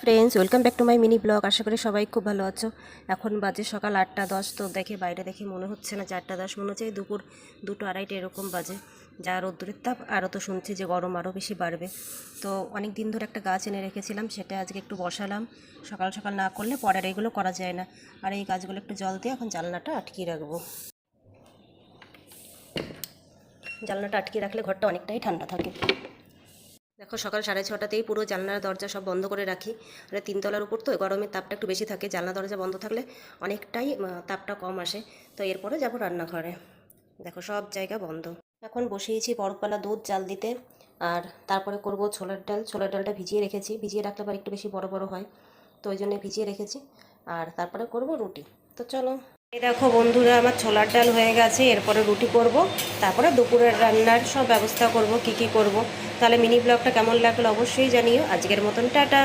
Friends, welcome back to my mini blog. আশা করি সবাই খুব ভালো আছো। এখন বাজে সকাল 8টা 10। তো দেখে বাইরে দেখে মনে হচ্ছে না 4টা 10, মনে হচ্ছে দুপুর 2টো 2:30 এরকম বাজে। যা রোদ্দুরের তাপ, আরও তো শুনছি যে গরম আরও বেশি বাড়বে। তো অনেক দিন ধরে একটা গাছ এনে রেখেছিলাম, সেটা আজকে একটু বসালাম। সকাল সকাল না করলে পরের এইগুলো করা যায় না। আর এই গাছগুলো একটু জল দিয়ে এখন জানলাটা আটকিয়ে রাখবো। জানলাটা আটকিয়ে রাখলে ঘরটা অনেকটাই ঠান্ডা থাকে। দেখো, সকাল 6:30তেই পুরো জানলা দরজা সব বন্ধ করে রাখি। মানে 3তলার উপর তো গরমের তাপটা একটু বেশি থাকে, জানলা দরজা বন্ধ থাকলে অনেকটাই তাপটা কম আসে। তো এরপরে যাব রান্নাঘরে। দেখো, সব জায়গা বন্ধ। এখন বসিয়েছি বরফওয়ালা দুধ জাল দিতে। আর তারপরে করব ছোলার ডাল। ছোলার ডালটা ভিজিয়ে রেখেছি, ভিজিয়ে রাখলে আবার একটু বেশি বড় বড় হয়, তো ওই জন্য ভিজিয়ে রেখেছি। আর তারপরে করব রুটি। তো চলো। এই দেখো বন্ধুরা, আমার ছোলার ডাল হয়ে গেছে, এরপরে রুটি করব। তারপরে দুপুরের রান্নার সব ব্যবস্থা করব, কি কি করব। তাহলে মিনি ব্লগটা কেমন লাগলো অবশ্যই জানিও। আজকের মতন টাটা।